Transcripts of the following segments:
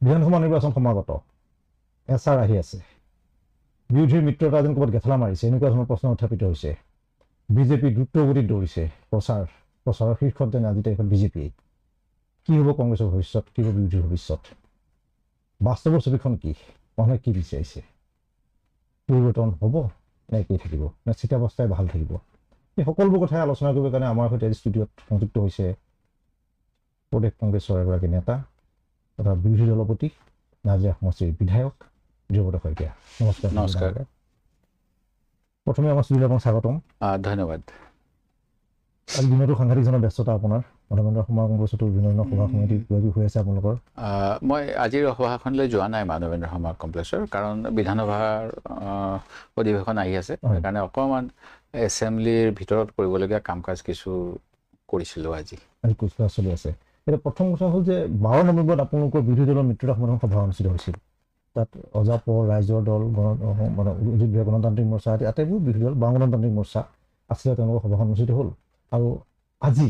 বিধানসভা নিৰ্বাচন সমাগত এছাৰ আহি আছে, বিৰোধীৰ মিত্ৰতা যেন ক'ৰবাত গেথলা মাৰিছে, এনেকুৱা ধৰণৰ প্ৰশ্ন উত্থাপিত হৈছে। বিজেপি দ্ৰুতগতিত দৌৰিছে প্ৰচাৰৰ শীৰ্ষত যেন আজি তাৰিখত বিজেপি। কি হ'ব কংগ্ৰেছৰ ভৱিষ্যত, কি হ'ব বিৰোধীৰ ভৱিষ্যত, বাস্তৱৰ ছবিখন কি, মানুহে কি বিচাৰিছে, পৰিৱৰ্তন হ'ব নে একেই থাকিব, নে স্থিতাৱস্থাই ভাল থাকিব? এই সকলোবোৰ কথাই আলোচনা কৰিবৰ কাৰণে আমাৰ সৈতে ষ্টুডিঅ'ত সংযুক্ত হৈছে প্ৰদেশ কংগ্ৰেছৰ এগৰাকী নেতা তথা বিৰোধী দলপতি, নাজিৰা সমষ্টিৰ বিধায়ক দেৱব্ৰত শইকীয়া। নমস্কাৰ। নমস্কাৰ। প্ৰথমে আমাৰ ষ্টুডিঅ'ত আপোনাক স্বাগতম। ধন্যবাদ। আজি দিনতো সাংঘাতিকজনৰ ব্যস্ততা আপোনাৰ, মানৱেন্দ্ৰ সমাজ কংগ্ৰেছতো বিভিন্ন ধৰণৰ সভা সমিতি কিবাকিবি হৈ আছে আপোনালোকৰ? মই আজিৰ সভাখনলৈ যোৱা নাই মানৱেন্দ্ৰ সমাজ কমপ্লেক্সৰ, কাৰণ বিধানসভাৰ অধিৱেশন আহি আছে, সেইকাৰণে অকণমান এছেম্বলিৰ ভিতৰত কৰিবলগীয়া কাম কাজ কিছু কৰিছিলোঁ আজি কুচকাৱাজ চলি আছে। এতিয়া প্ৰথম কথা হ'ল যে 12 নৱেম্বৰত আপোনালোকৰ বিৰোধী দলৰ মিত্ৰতা সমাধান সভা অনুষ্ঠিত হৈছিল। তাত অজাপ, ৰাইজৰ দল, মানে গণতান্ত্ৰিক মৰ্চা আটাইবোৰ বিৰোধী দল, বাওঁ গণতান্ত্ৰিক মৰ্চা আছিলে, তেওঁলোকৰ সভাখন অনুষ্ঠিত হ'ল। আৰু আজি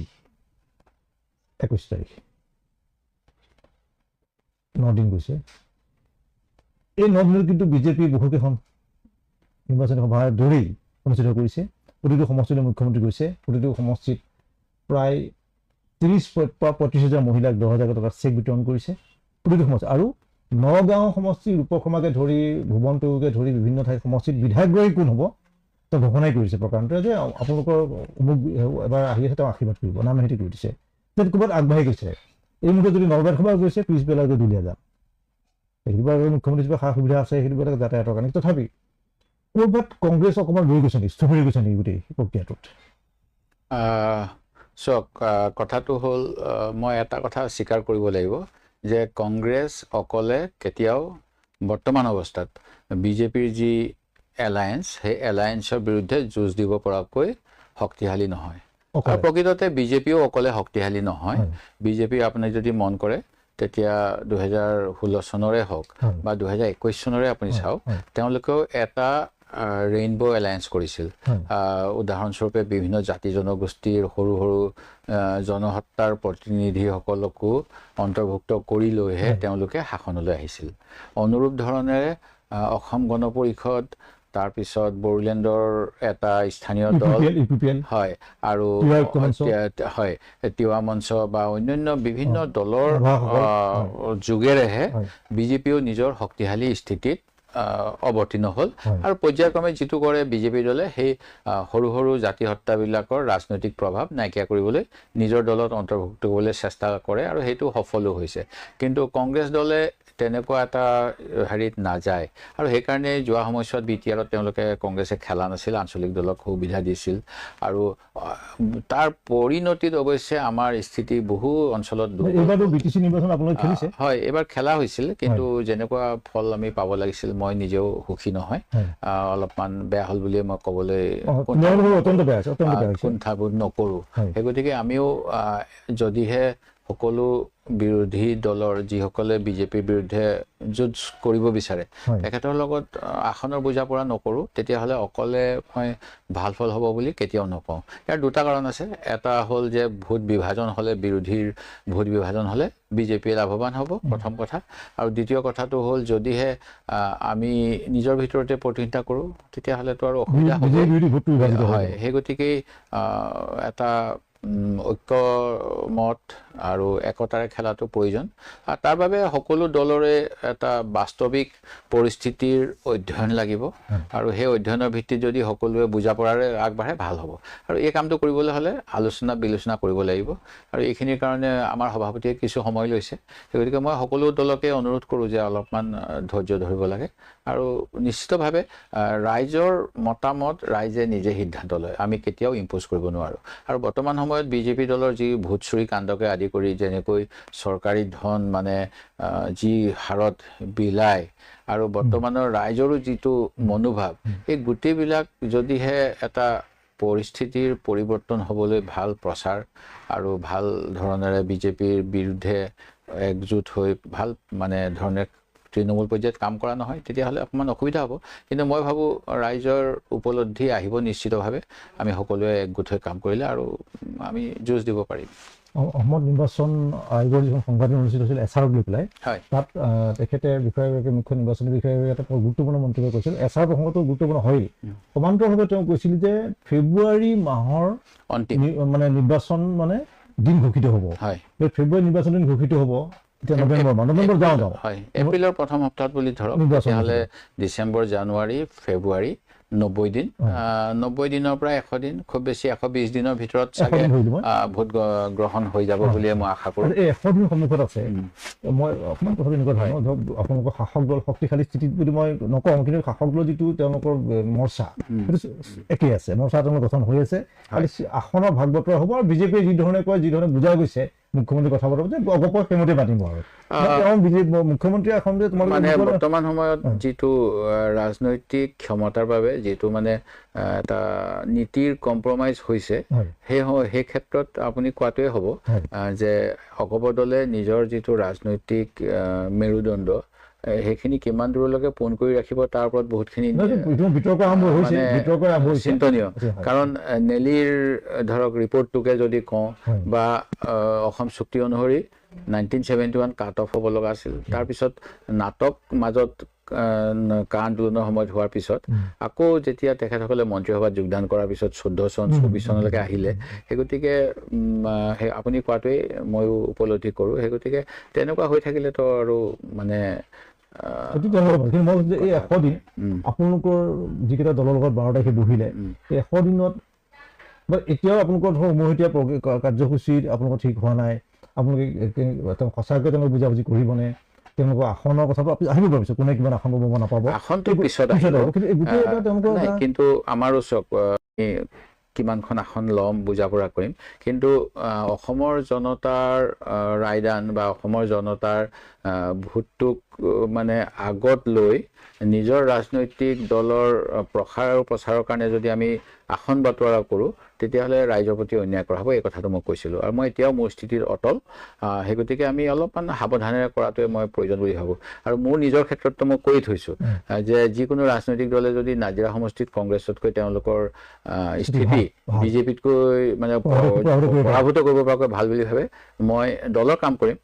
21 তাৰিখ, 9 দিন গৈছে। এই 9 দিনত কিন্তু বিজেপি বহুকেইখন নিৰ্বাচনী সভাৰ দৰেই অনুষ্ঠিত কৰিছে। প্ৰতিটো সমষ্টিলৈ মুখ্যমন্ত্ৰী গৈছে, প্ৰতিটো সমষ্টিত প্ৰায় 30-35,000 মহিলাক 10,000 টকাৰ চেক বিতৰণ কৰিছে প্ৰতিটো সমষ্টি। আৰু নগাঁও সমষ্টিৰ ৰূপকৰ্মাকে ধৰি, ভুৱন পেগুকে ধৰি বিভিন্ন ঠাইত সমষ্টিত বিধায়কগৰাকী কোন হ'ব তেওঁ ঘোষণাই কৰিছে প্ৰকাৰণটোৱে, যে আপোনালোকৰ অমুক এবাৰ আহি আছে, তেওঁ আশীৰ্বাদ কৰিব, নাম হেতি কৰি দিছে। তেওঁ ক'ৰবাত আগবাঢ়ি গৈছে। এই মুহূৰ্তত যদি নলবাৰীত সভা গৈছে, পিছবেলা গৈ দুলীয়াজান, সেইবাৰ মুখ্যমন্ত্ৰী হিচাপে সা সুবিধা আছে, সেইটো বেলেগ যাতায়াতৰ কাৰণে। তথাপি ক'ৰবাত কংগ্ৰেছ অকণমান ৰৈ গৈছে নেকি, স্থবিৰ গৈছে নেকি গোটেই প্ৰক্ৰিয়াটোত? চাওক, কথাটো হ'ল, মই এটা কথা স্বীকাৰ কৰিব লাগিব যে কংগ্ৰেছ অকলে কেতিয়াও বৰ্তমান অৱস্থাত বিজেপিৰ যি এলায়েন্স, সেই এলায়েন্সৰ বিৰুদ্ধে যুঁজ দিব পৰাকৈ শক্তিশালী নহয়। আৰু প্ৰকৃততে বিজেপিও অকলে শক্তিশালী নহয়। বিজেপি আপুনি যদি মন কৰে, তেতিয়া 2016 চনৰে হওক বা 2021 চনৰে আপুনি চাওক, তেওঁলোকেও এটা ৰেইনবো এলায়েন্স কৰিছিল। উদাহৰণস্বৰূপে বিভিন্ন জাতি জনগোষ্ঠীৰ সৰু সৰু জনসত্তাৰ প্ৰতিনিধিসকলকো অন্তৰ্ভুক্ত কৰি লৈহে তেওঁলোকে শাসনলৈ আহিছিল। অনুৰূপ ধৰণেৰে অসম গণ পৰিষদ, তাৰপিছত বড়োলেণ্ডৰ এটা স্থানীয় দল, হয়, আৰু হয় তিৱা মঞ্চ বা অন্যান্য বিভিন্ন দলৰ যোগেৰেহে বিজেপিও নিজৰ শক্তিশালী স্থিতিত অৱতীৰ্ণ হ'ল। আৰু পৰ্যায়ক্ৰমে যিটো কৰে বিজেপি দলে, সেই সৰু সৰু জাতি হত্যাবিলাকৰ ৰাজনৈতিক প্ৰভাৱ নাইকিয়া কৰিবলৈ নিজৰ দলত অন্তৰ্ভুক্ত কৰিবলৈ চেষ্টা কৰে, আৰু সেইটো সফলো হৈছে। কিন্তু কংগ্ৰেছ দলে তেনেকুৱা এটা হেৰিত নাযায়, আৰু সেইকাৰণে যোৱা সময়ছোৱাত BTR তেওঁলোকে কংগ্ৰেছে খেলা নাছিল, আঞ্চলিক দলক সুবিধা দিছিল। আৰু তাৰ পৰিণতিত অৱশ্যে আমাৰ স্থিতি বহু অঞ্চলত হয়, এইবাৰ খেলা হৈছিল, কিন্তু যেনেকুৱা ফল আমি পাব লাগিছিল মই নিজেও সুখী নহয়। অলপমান বেয়া হ'ল বুলিয়ে মই ক'বলৈ কুণ্ঠাবোধ নকৰোঁ। সেই গতিকে আমিও যদিহে সকলো বিৰোধী দলৰ যিসকলে বিজেপিৰ বিৰুদ্ধে যুঁজ কৰিব বিচাৰে তেখেতৰ লগত আসনৰ বুজা পৰা নকৰোঁ, তেতিয়াহ'লে অকলে মই ভাল ফল হ'ব বুলি কেতিয়াও নকওঁ। ইয়াৰ দুটা কাৰণ আছে। এটা হ'ল যে ভোট বিভাজন হ'লে, বিৰোধীৰ ভোট বিভাজন হ'লে বিজেপিয়ে লাভৱান হ'ব, প্ৰথম কথা। আৰু দ্বিতীয় কথাটো হ'ল, যদিহে আমি নিজৰ ভিতৰতে প্ৰতিহিংসা কৰোঁ তেতিয়াহ'লেতো আৰু অসুবিধা হ'ব। হয়, সেই গতিকে এটা ঐক্যমত আৰু একতাৰে খেলাটো প্ৰয়োজন। আৰু তাৰ বাবে সকলো দলৰে এটা বাস্তৱিক পৰিস্থিতিৰ অধ্যয়ন লাগিব, আৰু সেই অধ্যয়নৰ ভিত্তিত যদি সকলোৱে বুজা পৰাৰে আগবাঢ়ে ভাল হ'ব। আৰু এই কামটো কৰিবলৈ হ'লে আলোচনা বিলোচনা কৰিব লাগিব, আৰু এইখিনিৰ কাৰণে আমাৰ সভাপতিয়ে কিছু সময় লৈছে। সেই গতিকে মই সকলো দলকে অনুৰোধ কৰোঁ যে অলপমান ধৈৰ্য ধৰিব লাগে, আৰু নিশ্চিতভাৱে ৰাইজৰ মতামত ৰাইজে নিজে সিদ্ধান্ত লয়, আমি কেতিয়াও ইম্প'জ কৰিব নোৱাৰোঁ। আৰু বৰ্তমান সময়ত বিজেপি দলৰ যি ভোট চুৰি কাণ্ডকে আদি কৰি যেনেকৈ চৰকাৰী ধন মানে যি হাৰত বিলাই, আৰু বৰ্তমানৰ ৰাইজৰো যিটো মনোভাৱ, এই গোটেইবিলাক যদিহে এটা পৰিস্থিতিৰ পৰিৱৰ্তন হ'বলৈ ভাল প্ৰচাৰ আৰু ভাল ধৰণেৰে বিজেপিৰ বিৰুদ্ধে একজোট হৈ ভাল মানে ধৰণে তৃণমূল পৰ্যায়ত কাম কৰা নহয়, তেতিয়াহ'লে অকণমান অসুবিধা হ'ব। কিন্তু মই ভাবোঁ ৰাইজৰ উপলব্ধি আহিব নিশ্চিতভাৱে, আমি সকলোৱে একগোট হৈ কাম কৰিলে আৰু আমি যুঁজ দিব পাৰিম। অসমত নিৰ্বাচন আয়োগৰ যিখন সংবাদ অনুষ্ঠিত হৈছিল এছআৰক লৈ পেলাই হয় তাত তেখেতে বিষয়াগৰাকী মুখ্য নিৰ্বাচনী বিষয়াগৰাকী এটা গুৰুত্বপূৰ্ণ মন্তব্য কৰিছিল এছআৰ প্ৰসংগটো গুৰুত্বপূৰ্ণ হয়েই সমান্তৰালভাৱে তেওঁ কৈছিল যে ফেব্ৰুৱাৰী মাহৰ অন্তিম মানে নিৰ্বাচন মানে দিন ঘোষিত হ'ব হয় এই ফেব্ৰুৱাৰী নিৰ্বাচন দিন ঘোষিত হ'ব এতিয়া নৱেম্বৰ যাওঁ হয় এপ্ৰিলৰ প্ৰথম সপ্তাহত বুলি ধৰক তেতিয়াহ'লে ডিচেম্বৰ জানুৱাৰী ফেব্ৰুৱাৰী 90 দিন 90 দিনৰ পৰা 100 দিন খুব বেছি 120 দিনৰ ভিতৰত চাগে ভোট গ্ৰহণ হৈ যাব বুলিয়ে মই আশা কৰোঁ এই 100 দিন সন্মুখত আছে মই অকণমান কথা এনেকুৱা ধৰণৰ ধৰক আপোনালোকৰ শাসক দল শক্তিশালী স্থিতিত বুলি মই নকওঁ কিন্তু শাসক দল যিটো তেওঁলোকৰ মৰ্চা সেইটো একেই আছে মৰ্চা তেওঁলোকৰ গঠন হৈ আছে খালি আসনৰ ভাগ বতৰা হ'ব আৰু বিজেপিয়ে যি ধৰণে কয় যি ধৰণে বুজাই গৈছে মুখ্যমন্ত্ৰী কথা বতৰা যে অগপৰ সেইমতে মাতিব আৰু মুখ্যমন্ত্ৰী এখন যে তোমাৰ মানে বৰ্তমান সময়ত যিটো ৰাজনৈতিক ক্ষমতাৰ বাবে যিটো মানে এটা নীতিৰ কম্প্ৰমাইজ হৈছে সেই ক্ষেত্ৰত আপুনি কোৱাটোৱে হ'ব যে অগপ দলে নিজৰ যিটো ৰাজনৈতিক মেৰুদণ্ড সেইখিনি কিমান দূৰলৈকে পোন কৰি ৰাখিব তাৰ ওপৰত বহুতখিনি চিন্তনীয় কাৰণ নেলিৰ ধৰক ৰিপৰ্টটোকে যদি কওঁ বা অসম চুক্তি অনুসৰি 1971 কাট অফ হ'ব লগা আছিল তাৰপিছত নাটক মাজত কা আন্দোলনৰ সময়ত হোৱাৰ পিছত আকৌ যেতিয়া তেখেতসকলে মন্ত্ৰীসভাত যোগদান কৰাৰ পিছত 14 চন 24 চনলৈকে আহিলে সেই গতিকে সেই আপুনি কোৱাটোৱেই ময়ো উপলব্ধি কৰোঁ সেই গতিকে তেনেকুৱা হৈ থাকিলেতো আৰু মানে এই 100 দিন আপোনালোকৰ যিকেইটা দলৰ লগত 12 তাৰিখে বহিলে এই 100 দিনত বা এতিয়াও আপোনালোকৰ ধৰক উমৈহতীয়া কাৰ্যসূচী আপোনালোকৰ ঠিক হোৱা নাই আপোনালোকে সঁচাকৈ তেওঁলোকে বুজাবুজি কৰিবনে তেওঁলোকৰ আসনৰ কথাটো আপুনি আহিব পাৰিছে কোনে কিমান আসন পাব নাপাব আসনটো পিছত কিন্তু আমাৰো চক কিমানখন আসন ল'ম বুজা পৰা কৰিম কিন্তু অসমৰ জনতাৰ ৰায়দান বা অসমৰ জনতাৰ ভোটটোক মানে আগত লৈ নিজৰ ৰাজনৈতিক দলৰ প্ৰসাৰ আৰু প্ৰচাৰৰ কাৰণে যদি আমি আসন বাটোৱাৰা কৰোঁ তেতিয়াহ'লে ৰাইজৰ প্ৰতি অন্যায় কৰা হ'ব এই কথাটো মই কৈছিলোঁ আৰু মই এতিয়াও মোৰ স্থিতিত অটল সেই গতিকে আমি অলপমান সাৱধানেৰে কৰাটোৱে মই প্ৰয়োজন বুলি ভাবোঁ আৰু মোৰ নিজৰ ক্ষেত্ৰততো মই কৈ থৈছোঁ যে যিকোনো ৰাজনৈতিক দলে যদি নাজিৰা সমষ্টিত কংগ্ৰেছতকৈ তেওঁলোকৰ স্থিতি বিজেপিতকৈ মানে পৰাভূত কৰিব পৰাকৈ ভাল বুলি ভাবে মই দলৰ কাম কৰিম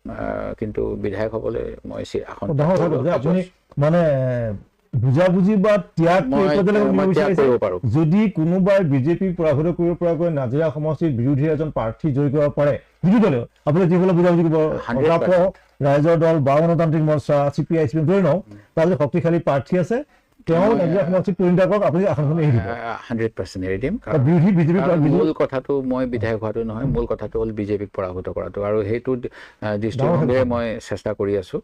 কিন্তু বিধায়ক হ'বলৈ মই আসন আপুনি মানে বুজাবুজি বা ত্যাগ যদি কোনোবাই বিজেপি পৰাভূত কৰিব পৰাকৈ নাজিৰা সমষ্টিৰ বিৰোধী এজন প্ৰাৰ্থী জয়ী কৰিব পাৰে বিৰোধী দলেও আপুনি যিসকলে বুজাবুজি কৰিব ৰাইজৰ দল বা গণতান্ত্ৰিক মৰ্চা CPI ধৰি লওঁ তাৰ যে শক্তিশালী প্ৰাৰ্থী আছে তেওঁ নাজিৰা সমষ্টিত পৰিণত কৰক আপুনি আসনখন এৰি দিব 100% এৰি দিম বিৰোধী বিজেপি মূল কথাটো মই বিধায়ক হোৱাটো নহয় মূল কথাটো হ'ল বিজেপিক পৰাভূত কৰাটো আৰু সেইটো দৃষ্টিভংগীৰে মই চেষ্টা কৰি আছোঁ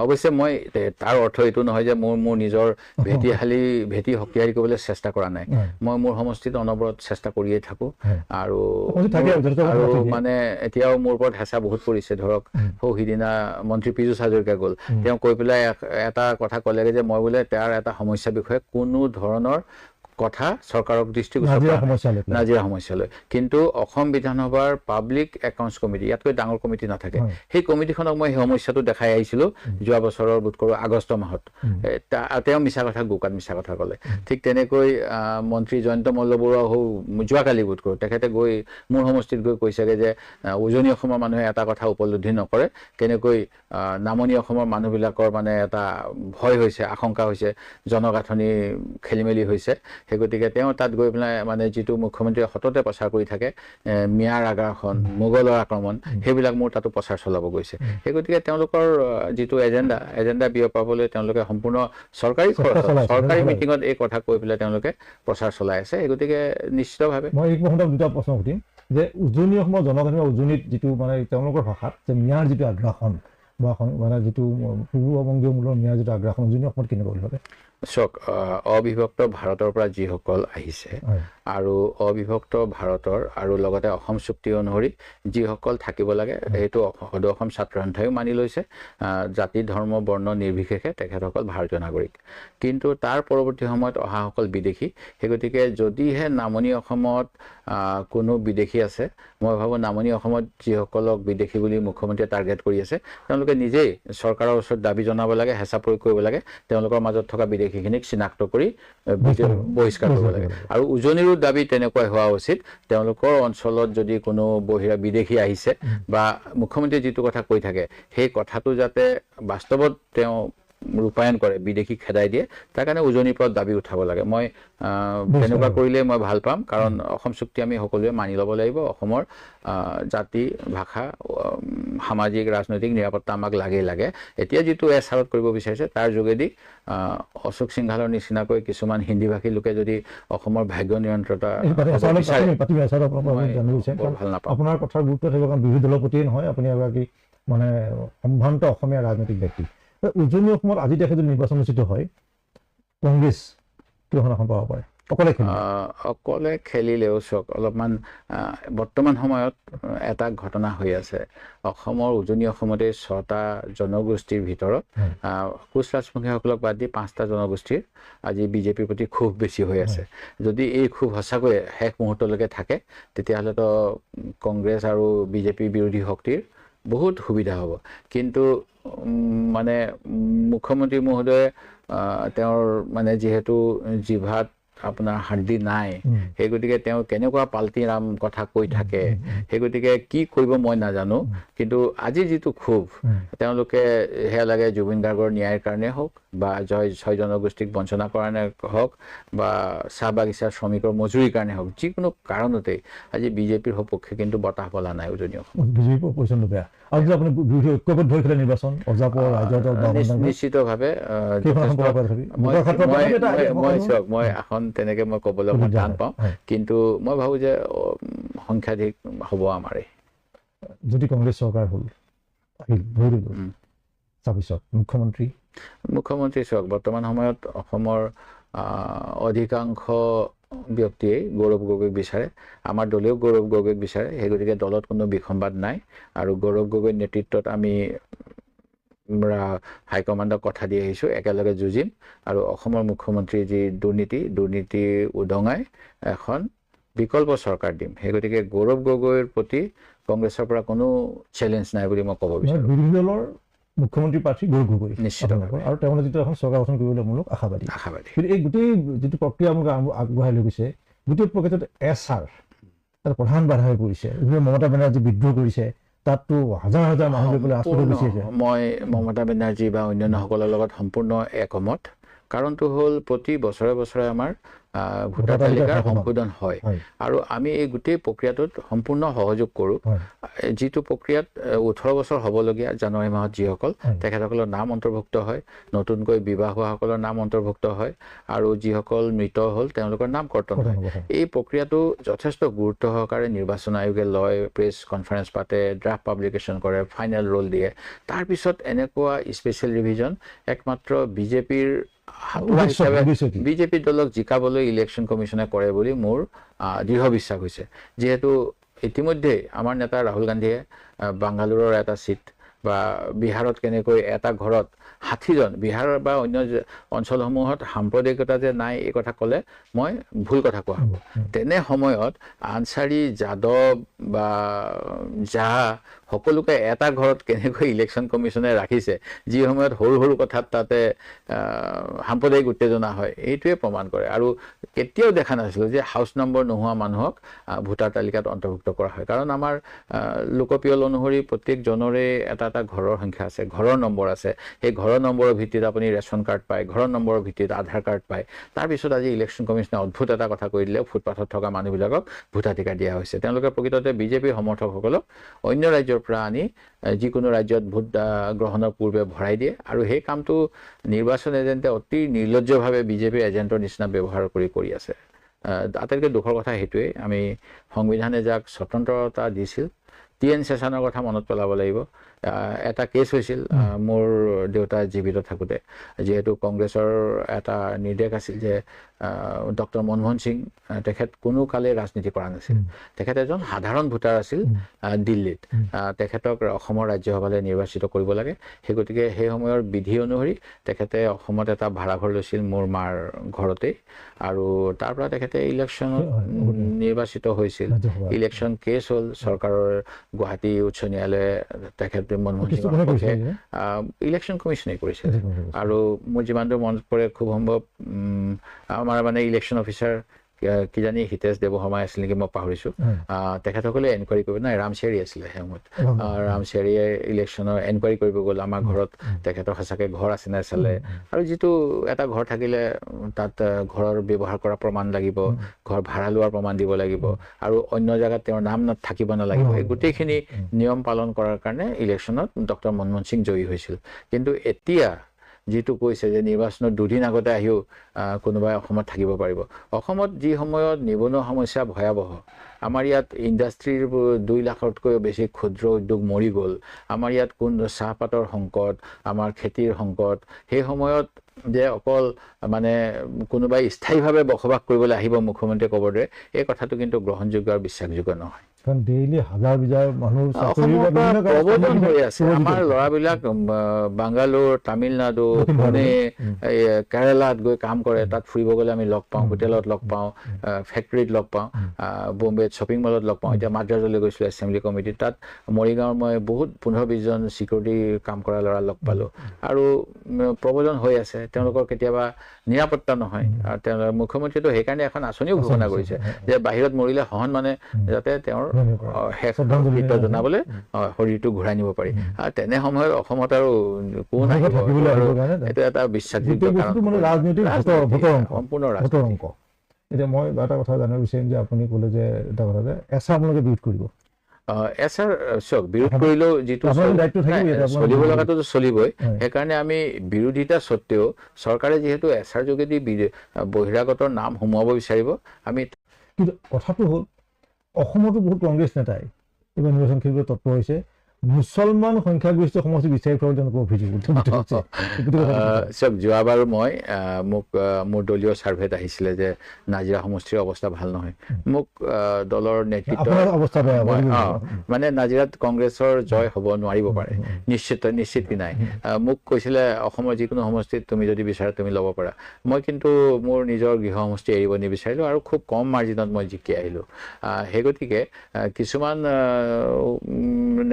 অৱশ্যে মই তাৰ অৰ্থ এইটো নহয় যে মোৰ নিজৰ ভেটি শক্তিশালী কৰিবলৈ চেষ্টা কৰা নাই মই মোৰ সমষ্টিত অনবৰত চেষ্টা কৰিয়ে থাকোঁ আৰু মানে এতিয়াও মোৰ ওপৰত হেঁচা বহুত পৰিছে ধৰক সিদিনা মন্ত্ৰী পীযুষ হাজৰিকা গ'ল তেওঁ কৈ পেলাই এটা কথা ক'লেগৈ যে মই বোলে তাৰ এটা সমস্যাৰ বিষয়ে কোনো ধৰণৰ কথা চৰকাৰক দৃষ্টিগোচৰ নাজিৰা সমস্যালৈ কিন্তু অসম বিধানসভাৰ পাব্লিক একাউণ্টছ কমিটি ইয়াতকৈ ডাঙৰ কমিটি নাথাকে সেই কমিটিখনক মই সেই সমস্যাটো দেখাই আহিছিলোঁ যোৱা বছৰৰ বোধ কৰোঁ আগষ্ট মাহত তেওঁ মিছা কথা গোকাত মিছা কথা ক'লে ঠিক তেনেকৈ মন্ত্ৰী জয়ন্ত মল্লবৰুৱাও যোৱাকালি বোধ কৰোঁ তেখেতে গৈ মোৰ সমষ্টিত গৈ কৈছেগৈ যে উজনি অসমৰ মানুহে এটা কথা উপলব্ধি নকৰে কেনেকৈ নামনি অসমৰ মানুহবিলাকৰ মানে এটা ভয় হৈছে আশংকা হৈছে জনগাঁথনি খেলি মেলি হৈছে সেই গতিকে তেওঁ তাত গৈ পেলাই মানে যিটো মুখ্যমন্ত্ৰীয়ে সততে প্ৰচাৰ কৰি থাকে মিয়াৰ আগ্ৰাসন মোগলৰ আক্ৰমণ সেইবিলাক মোৰ তাতো প্ৰচাৰ চলাব গৈছে সেই গতিকে তেওঁলোকৰ যিটো এজেণ্ডা বিয়পাবলৈ তেওঁলোকে সম্পূৰ্ণ চৰকাৰী মিটিঙত এই কথা কৈ পেলাই তেওঁলোকে প্ৰচাৰ চলাই আছে সেই গতিকে নিশ্চিতভাৱে মই এই দুটা প্ৰশ্ন সুধিম যে উজনি অসমৰ জনগণৰ উজনিত যিটো মানে তেওঁলোকৰ ভাষাত যে মিয়াৰ যিটো আগ্ৰাসন বা মানে যিটো পূৰ্ববংগীয় মূলৰ মিয়াৰ যিটো আগ্ৰাসন উজনি অসমত কেনেকুৱা বুলি ভাবে চাওক অবিভক্ত ভাৰতৰ পৰা যিসকল আহিছে আৰু অবিভক্ত ভাৰতৰ আৰু লগতে অসম চুক্তি অনুসৰি যিসকল থাকিব লাগে সেইটো সদৌ অসম ছাত্ৰ সন্থায়ো মানি লৈছে জাতি ধৰ্ম বৰ্ণ নিৰ্বিশেষে তেখেতসকল ভাৰতীয় নাগৰিক কিন্তু তাৰ পৰৱৰ্তী সময়ত অহাসকল বিদেশী সেই গতিকে যদিহে নামনি অসমত কোনো বিদেশী আছে মই ভাবোঁ নামনি অসমত যিসকলক বিদেশী বুলি মুখ্যমন্ত্ৰীয়ে টাৰ্গেট কৰি আছে তেওঁলোকে তেওঁলোকে নিজেই চৰকাৰৰ ওচৰত দাবী জনাব লাগে, হেঁচা প্ৰয়োগ কৰিব লাগে, তেওঁলোকৰ মাজত থকা বিদেশীখিনিক চিনাক্ত কৰি বহিষ্কাৰ কৰিব লাগে। আৰু উজনিৰো দাবী তেনেকুৱাই হোৱা উচিত। তেওঁলোকৰ অঞ্চলত যদি কোনো বহিৰা বিদেশী আহিছে বা মুখ্যমন্ত্ৰীয়ে যিটো কথা কৈ থাকে সেই কথাটো যাতে বাস্তৱত তেওঁ ৰূপায়ণ কৰে, বিদেশী খেদাই দিয়ে, তাৰ কাৰণে উজনিৰ পৰা দাবী উঠাব লাগে। মই তেনেকুৱা কৰিলে মই ভাল পাম, কাৰণ অসম চুক্তি আমি সকলোৱে মানি ল'ব লাগিব। অসমৰ জাতি, ভাষা, সামাজিক, ৰাজনৈতিক নিৰাপত্তা আমাক লাগে। এতিয়া যিটো এছাৰত কৰিব বিচাৰিছে তাৰ যোগেদি অশোক সিংহালৰ নিচিনাকৈ কিছুমান হিন্দীভাষী লোকে যদি অসমৰ ভাগ্য নিৰন্তৰতা ভাল নাপাওঁ। আপোনাৰ কথাৰ গুৰুত্ব থাকিব, কাৰণ বিৰোধী দলৰ প্ৰতিয়ে নহয়, আপুনি এগৰাকী মানে সম্ভ্ৰান্ত অসমীয়া ৰাজনৈতিক ব্যক্তি। উজনি অসমত আজি দেখা যদি নিৰ্বাচন অনুষ্ঠিত হয়, কংগ্ৰেছ কিমান আসন পাব পাৰে অকলে খেলিলেও? চাওক, অলপমান বৰ্তমান সময়ত এটা ঘটনা হৈ আছে। অসমৰ উজনি অসমতে 6টা জনগোষ্ঠীৰ ভিতৰত কোচ ৰাজবংশীসকলক বাদ দি 5টা জনগোষ্ঠীৰ আজি বিজেপিৰ প্ৰতি ক্ষোভ বেছি হৈ আছে। যদি এই ক্ষোভ সঁচাকৈয়ে শেষ মুহূৰ্তলৈকে থাকে, তেতিয়াহ'লেতো কংগ্ৰেছ আৰু বিজেপি বিৰোধী শক্তিৰ বহুত সুবিধা হ'ব। কিন্তু মানে মুখ্যমন্ত্ৰী মহোদয়ে তেওঁৰ মানে যিহেতু জিভাত আপোনাৰ হাৰ্দি নাই, সেই গতিকে তেওঁ কেনেকুৱা পাল্টি ৰাম কথা কৈ থাকে, সেই গতিকে কি কৰিব মই নাজানো। কিন্তু আজি যিটো ক্ষোভ, তেওঁলোকে সেয়া লাগে জুবিন গাৰ্গৰ ন্যায়ৰ কাৰণে হওক বা 6 জনগোষ্ঠীক বঞ্চনা কাৰণে হওক বা চাহ বাগিচাৰ শ্ৰমিকৰ মজুৰিৰ কাৰণে হওক, যিকোনো কাৰণতেই আজি বিজেপিৰ সপক্ষে কিন্তু বতাহ বলা নাই উজনি অসমত। নিশ্চিতভাৱে মই আসন তেনেকে মই ক'বলৈ মই টান পাওঁ, কিন্তু মই ভাবো যে সংখ্যাধিক হ'ব আমাৰে। যদি কংগ্ৰেছ চৰকাৰ হ'ল, তাৰপিছত মুখ্যমন্ত্ৰী চাওক, বৰ্তমান সময়ত অসমৰ অধিকাংশ ব্যক্তিয়ে গৌৰৱ গগৈক বিচাৰে। আমাৰ দলেও গৌৰৱ গগৈক বিচাৰে। সেই গতিকে দলত কোনো বিসম্বাদ নাই। আৰু গৌৰৱ গগৈৰ নেতৃত্বত আমি হাইকমাণ্ডক কথা দি আহিছোঁ, একেলগে যুঁজিম আৰু অসমৰ মুখ্যমন্ত্ৰীৰ যি দুৰ্নীতি উদঙাই এখন বিকল্প চৰকাৰ দিম। সেই গতিকে গৌৰৱ গগৈৰ প্ৰতি কংগ্ৰেছৰ পৰা কোনো চেলেঞ্জ নাই বুলি মই ক'ব বিচাৰোঁ। বিৰোধী দলৰ মুখ্যমন্ত্ৰী প্ৰাৰ্থী গৌৰৱ গগৈ নিশ্চিত, আৰু তেওঁলোকে যিটো এখন চৰকাৰ গঠন কৰিবলৈ মূলক আশাবাদী। কিন্তু এই গোটেই যিটো প্ৰক্ৰিয়া মোক আগবঢ়াই লৈ গৈছে, গোটেই প্ৰক্ৰিয়াটোত এছআৰ এটা প্ৰধান বাধা হৈ পৰিছে। মমতা বেনাৰ্জী বিদ্ৰোহ কৰিছে, তাততো হাজাৰ হাজাৰ মানুহ লৈ পেলাই আশ্ৰয় গুচি আছে। মই মমতা বেনাৰ্জী বা অন্যান্যসকলৰ লগত সম্পূৰ্ণ একমত। কাৰণটো হ'ল প্ৰতি বছৰে বছৰে আমাৰ ভোটাৰ তালিকাৰ সংশোধন হয় আৰু আমি এই গোটেই প্ৰক্ৰিয়াটোত সম্পূৰ্ণ সহযোগ কৰোঁ। যিটো প্ৰক্ৰিয়াত 18 বছৰ হ'বলগীয়া জানুৱাৰী মাহত যিসকল, তেখেতসকলৰ নাম অন্তৰ্ভুক্ত হয়, নতুনকৈ বিবাহ হোৱাসকলৰ নাম অন্তৰ্ভুক্ত হয় আৰু যিসকল মৃত হ'ল তেওঁলোকৰ নাম কৰ্তন হয়। এই প্ৰক্ৰিয়াটো যথেষ্ট গুৰুত্ব সহকাৰে নিৰ্বাচন আয়োগে লয়, প্ৰেছ কনফাৰেন্স পাতে, ড্ৰাফ্ট পাব্লিকেশ্যন কৰে, ফাইনেল ৰোল দিয়ে। তাৰপিছত এনেকুৱা স্পেচিয়েল ৰিভিজন একমাত্ৰ বিজেপিৰ বিজেপি দলক জিকাবলৈ ইলেকশ্যন কমিশ্যনে কৰে বুলি মোৰ দৃঢ় বিশ্বাস হৈছে। যিহেতু ইতিমধ্যে আমাৰ নেতা ৰাহুল গান্ধীয়ে বাংগালোৰৰ এটা চিট বা বিহাৰত কেনেকৈ এটা ঘৰত 60 জন, বিহাৰ বা অন্য অঞ্চলসমূহত সাম্প্ৰদায়িকতা যে নাই এই কথা ক'লে মই ভুল কথা কোৱা হ'ব। তেনে সময়ত আনচাৰী, যাদৱ বা জাহা সকলোকে এটা ঘৰত কেনেকৈ ইলেকশ্যন কমিশ্যনে ৰাখিছে, যি সময়ত সৰু সৰু কথাত তাতে সাম্প্ৰদায়িক উত্তেজনা হয়, এইটোৱে প্ৰমাণ কৰে। আৰু কেতিয়াও দেখা নাছিলোঁ যে হাউচ নম্বৰ নোহোৱা মানুহক ভোটাৰ তালিকাত অন্তৰ্ভুক্ত কৰা হয়। কাৰণ আমাৰ লোকপিয়ল অনুসৰি প্ৰত্যেকজনৰে এটা এটা ঘৰৰ সংখ্যা আছে, ঘৰৰ নম্বৰ আছে। সেই ঘৰৰ নম্বৰৰ ভিত্তিত আপুনি ৰেচন কাৰ্ড পায়, ঘৰৰ নম্বৰৰ ভিত্তিত আধাৰ কাৰ্ড পায়। তাৰপিছত আজি ইলেকশ্যন কমিশ্যনে অদ্ভুত এটা কথা কৈ দিলে, ফুটপাথত থকা মানুহবিলাকক ভোটাধিকাৰ দিয়া হৈছে। তেওঁলোকে প্ৰকৃততে বিজেপিৰ সমৰ্থকসকলক অন্য ৰাজ্যৰ পৰা আনি যিকোনো ৰাজ্যত ভোট গ্ৰহণৰ পূৰ্বে ভৰাই দিয়ে আৰু সেই কামটো নিৰ্বাচন এজেণ্টে অতি নিৰ্লজ্জভাৱে বিজেপিৰ এজেণ্টৰ নিচিনা ব্যৱহাৰ কৰি আছে। আটাইতকৈ দুখৰ কথা সেইটোৱেই। আমি সংবিধানে যাক স্বতন্ত্ৰতা দিছিল, TN ছেছনৰ কথা মনত পেলাব লাগিব। এটা কেছ হৈছিল মোৰ দেউতা জীৱিত থাকোঁতে, যিহেতু কংগ্ৰেছৰ এটা নিৰ্দেশ আছিল যে ডক্টৰ মনমোহন সিং তেখেত কোনো কালে ৰাজনীতি কৰা নাছিল। তেখেত এজন সাধাৰণ ভোটাৰ আছিল দিল্লীত। তেখেতক অসমৰ ৰাজ্যসভালৈ নিৰ্বাচিত কৰিব লাগে। সেই গতিকে সেই সময়ৰ বিধি অনুসৰি তেখেতে অসমত এটা ভাড়াঘৰ লৈছিল মোৰ মাৰ ঘৰতেই, আৰু তাৰ পৰা তেখেতে ইলেকশ্যনত নিৰ্বাচিত হৈছিল। ইলেকশ্যন কেছ হ'ল, চৰকাৰৰ গুৱাহাটী উচ্চ ন্যায়ালয়ে তেখেত মনমোহন সিঙৰ পক্ষে ইলেকশ্যন কমিশ্যনে কৰিছিল আৰু মোৰ যিমানটো মনত পৰে খুব সম্ভৱ আমাৰ মানে ইলেকশ্যন অফিচাৰ কিজানি হিতেশ দেৱশৰ্মাই আছিল নেকি মই পাহৰিছোঁ তেখেতসকলে এনকুৱাৰী কৰিব নাই ৰামচিয়াৰী আছিলে সেই সময়ত ৰামচিয়াৰীয়ে ইলেকশ্যনৰ এনকুৱাৰী কৰিব গ'ল আমাৰ ঘৰত তেখেতৰ সঁচাকৈ ঘৰ আছে নাই চালে আৰু যিটো এটা ঘৰ থাকিলে তাত ঘৰৰ ব্যৱহাৰ কৰা প্ৰমাণ লাগিব ঘৰ ভাড়া লোৱাৰ প্ৰমাণ দিব লাগিব আৰু অন্য জেগাত তেওঁৰ নাম থাকিব নালাগিব এই গোটেইখিনি নিয়ম পালন কৰাৰ কাৰণে ইলেকশ্যনত ডক্টৰ মনমোহন সিং জয়ী হৈছিল কিন্তু এতিয়া যিটো কৈছে যে নিৰ্বাচনৰ দুদিন আগতে আহিও কোনোবাই অসমত থাকিব পাৰিব অসমত যি সময়ত নিবনুৱা সমস্যা ভয়াৱহ আমাৰ ইয়াত ইণ্ডাষ্ট্ৰীৰ 2 লাখতকৈও বেছি ক্ষুদ্ৰ উদ্যোগ মৰি গ'ল আমাৰ ইয়াত চাহপাতৰ সংকট আমাৰ খেতিৰ সংকট সেই সময়ত যে অকল মানে কোনোবাই স্থায়ীভাৱে বসবাস কৰিবলৈ আহিব মুখ্যমন্ত্ৰীয়ে ক'ব দৰে এই কথাটো কিন্তু গ্ৰহণযোগ্য আৰু বিশ্বাসযোগ্য নহয় কাৰণ ডেইলি হাজাৰ মানুহ প্ৰবৰ্তন হৈ আছে আমাৰ ল'ৰাবিলাক বাংগালোৰ তামিলনাডু পুনে কেৰালাত গৈ কাম কৰে তাত ফুৰিব গ'লে আমি লগ পাওঁ হোটেলত লগ পাওঁ ফেক্টৰীত লগ পাওঁ বম্বেত শ্বপিং মলত লগ পাওঁ এতিয়া মাদ্ৰাজলৈ গৈছিলোঁ এছেম্বলি কমিটিত তাত মৰিগাঁৱৰ মই বহুত 15-20 জন চিকিউৰিটি কাম কৰা ল'ৰা লগ পালোঁ আৰু প্ৰবৰ্তন হৈ আছে তেওঁলোকৰ কেতিয়াবা নিৰাপত্তা নহয় আৰু তেওঁলোকৰ মুখ্যমন্ত্ৰীয়েতো সেইকাৰণে এখন আঁচনিও ঘোষণা কৰিছে যে বাহিৰত মৰিলে সহন মানে যাতে তেওঁৰ শেষ কৃত্য জনাবলৈ শৰীৰটো ঘূৰাই নিব পাৰি আৰু তেনে সময়ত অসমত আৰু কোন এইটো এটা বিশ্বাসযোগ্য সম্পূৰ্ণ অংক এতিয়া মই এটা কথা জানিব বিচাৰিম যে আপুনি ক'লে যে এটা কথা যে এছা আপোনালোকে বিৰোধ কৰিব এছাৰ চাওক বিৰোধ কৰিলেও যিটো চলিব লগাটো চলিবই সেইকাৰণে আমি বিৰোধিতা স্বত্তেও চৰকাৰে যিহেতু এছাৰ যোগেদি বহিৰাগতৰ নাম সোমোৱাব বিচাৰিব আমি কিন্তু কথাটো হ'ল অসমতো বহুত কংগ্ৰেছ নেতাই এইবাৰ নিৰ্বাচন খেলিবলৈ তৎপৰ হৈছে মুছলমান সংখ্যাগৰিষ্ঠ সমষ্টি বিচাৰি ফুৰাৰ তেওঁলোকৰ অভিযোগ চাওক যোৱাবাৰ মই মোক মোৰ দলীয় ছাৰ্ভেত আহিছিলে যে নাজিৰা সমষ্টিৰ অৱস্থা ভাল নহয় মোক দলৰ নেতৃত্ব মানে নাজিৰাত কংগ্ৰেছৰ জয় হ'ব নোৱাৰিব পাৰে নিশ্চিত নাই মোক কৈছিলে অসমৰ যিকোনো সমষ্টিত তুমি যদি বিচাৰা তুমি ল'ব পাৰা মই কিন্তু মোৰ নিজৰ গৃহ সমষ্টি এৰিব নিবিচাৰিলোঁ আৰু খুব কম মাৰ্জিনত মই জিকি আহিলোঁ সেই গতিকে কিছুমান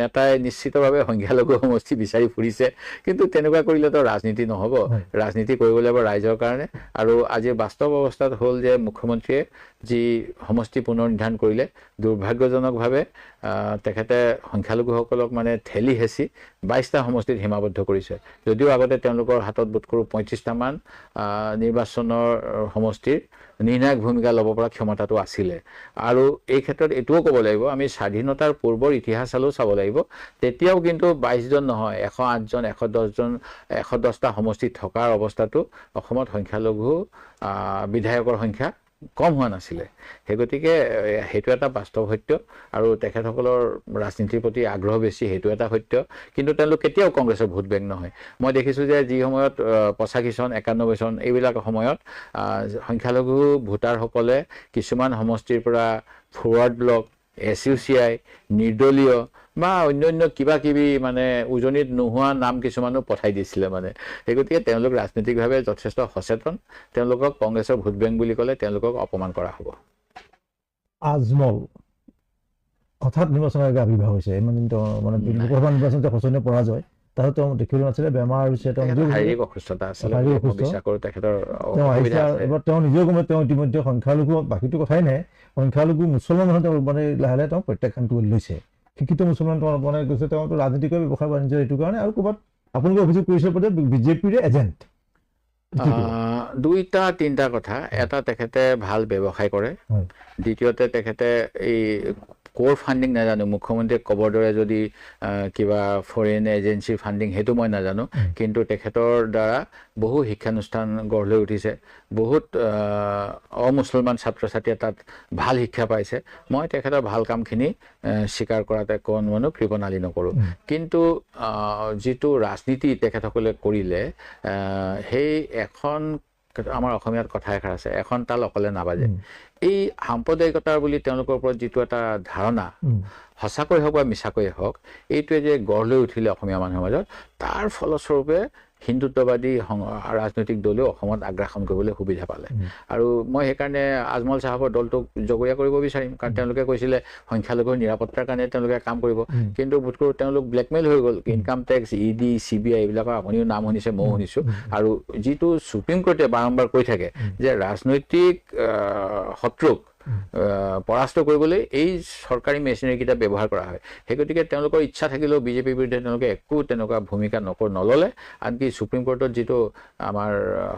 নেতাই নিশ্চিতভাৱে সংখ্যালঘু সমষ্টি বিচাৰি ফুৰিছে কিন্তু তেনেকুৱা কৰিলেতো ৰাজনীতি নহ'ব ৰাজনীতি কৰিব লাগিব ৰাইজৰ কাৰণে আৰু আজিৰ বাস্তৱ অৱস্থাত হ'ল যে মুখ্যমন্ত্ৰীয়ে যি সমষ্টি পুনৰ নিৰ্ধাৰণ কৰিলে দুৰ্ভাগ্যজনকভাৱে তেখেতে সংখ্যালঘুসকলক মানে ঠেলি হেঁচি 22টা সমষ্টিত সীমাবদ্ধ কৰিছে যদিও আগতে তেওঁলোকৰ হাতত বোধ কৰোঁ 35টামান নিৰ্বাচনৰ সমষ্টিৰ নিৰ্ণায়ক ভূমিকা ল'ব পৰা ক্ষমতাটো আছিলে আৰু এই ক্ষেত্ৰত এইটোও ক'ব লাগিব আমি স্বাধীনতাৰ পূৰ্বৰ ইতিহাস চাব লাগিব তেতিয়াও কিন্তু 22 জন নহয় 108 জন 110 জন 110টা সমষ্টি থকাৰ অৱস্থাটো অসমত সংখ্যালঘু বিধায়কৰ সংখ্যা কম হোৱা নাছিলে সেই গতিকে সেইটো এটা বাস্তৱ সত্য আৰু তেখেতসকলৰ ৰাজনীতিৰ প্ৰতি আগ্ৰহ বেছি সেইটো এটা সত্য কিন্তু তেওঁলোক কেতিয়াও কংগ্ৰেছৰ ভোট বেংক নহয় মই দেখিছোঁ যে যি সময়ত 85 চন 91 চন এইবিলাক সময়ত সংখ্যালঘু ভোটাৰসকলে কিছুমান সমষ্টিৰ পৰা ফৰৱাৰ্ড ব্লক SUCI নিৰ্দলীয় বা অন্যান্য কিবা কিবি মানে উজনিত নোহোৱা নাম কিছুমানো পঠাই দিছিলে মানে সেই গতিকে তেওঁলোক ৰাজনৈতিকভাৱে যথেষ্ট সচেতন তেওঁলোকক কংগ্ৰেছৰ ভোট বেংক বুলি ক'লে তেওঁলোকক অপমান কৰা হ'ব আজমল হঠাৎ নিৰ্বাচনৰ আগে আবিৰ্ভাৱ হৈছে মানে লোকসভা নিৰ্বাচনতে শোচনীয় পৰাজয় তাত তেওঁ দেখিবলৈ নাছিলে বেমাৰ হৈছে তেওঁ শাৰীৰিক অসুস্থতা আছিলে বিশ্বাস কৰোঁ তেখেতৰ এবাৰ তেওঁ নিজেও গমে তেওঁ ইতিমধ্যে সংখ্যালঘু বাকীটো কথাই নাই সংখ্যালঘু মুছলমান মানুহ তেওঁ মানে লাহে লাহে তেওঁ প্ৰত্যাখ্যান কৰিব লৈছে শিক্ষিত মুছলমান তেওঁ বনাই গৈছে তেওঁতো ৰাজনীতি কৰি ব্যৱসায় বাণিজ্য এইটো কাৰণে আৰু ক'ৰবাত আপোনালোকে অভিযোগ কৰিছে বিজেপিৰে এজেণ্ট 2-3টা কথা এটা তেখেতে ভাল ব্যৱসায় কৰে দ্বিতীয়তে তেখেতে এই কোৰ ফাণ্ডিং নাজানো মুখ্যমন্ত্ৰীয়ে ক'বৰ দৰে যদি কিবা ফৰেইন এজেঞ্চিৰ ফাণ্ডিং সেইটো মই নাজানো কিন্তু তেখেতৰ দ্বাৰা বহু শিক্ষানুষ্ঠান গঢ় লৈ উঠিছে বহুত অমুছলমান ছাত্ৰ ছাত্ৰীয়ে তাত ভাল শিক্ষা পাইছে মই তেখেতৰ ভাল কামখিনি স্বীকাৰ কৰাতে কোনো কৃপণালি নকৰোঁ কিন্তু যিটো ৰাজনীতি তেখেতসকলে কৰিলে সেই এখন আমাৰ অসমীয়াত কথা এষাৰ আছে এখন তাল অকলে নাবাজে এই সাম্প্ৰদায়িকতাৰ বুলি তেওঁলোকৰ ওপৰত যিটো এটা ধাৰণা সঁচাকৈ হওক বা মিছাকৈ হওক এইটোৱে যে গঢ় লৈ উঠিলে অসমীয়া মানুহৰ মাজত তাৰ ফলস্বৰূপে হিন্দুত্ববাদী ৰাজনৈতিক দলেও অসমত আগ্ৰাসন কৰিবলৈ সুবিধা পালে আৰু মই সেইকাৰণে আজমল চাহাবৰ দলটোক জগৰীয়া কৰিব বিচাৰিম কাৰণ তেওঁলোকে কৈছিলে সংখ্যালঘুৰ নিৰাপত্তাৰ কাৰণে তেওঁলোকে কাম কৰিব কিন্তু বোধকৰোঁ তেওঁলোক ব্লেকমেইল হৈ গ'ল ইনকাম টেক্স ইডি CBI এইবিলাকৰ আপুনিও নাম শুনিছে ময়ো শুনিছোঁ আৰু যিটো সুপ্ৰিম কোৰ্টে বাৰম্বাৰ কৈ থাকে যে ৰাজনৈতিক শত্ৰুক পৰাস্ত কৰিবলৈ এই চৰকাৰী মেচিনাৰীকেইটা ব্যৱহাৰ কৰা হয় সেই গতিকে তেওঁলোকৰ ইচ্ছা থাকিলেও বিজেপিৰ বিৰুদ্ধে তেওঁলোকে একো তেনেকুৱা ভূমিকা নল'লে আনকি সুপ্ৰিম কোৰ্টত যিটো আমাৰ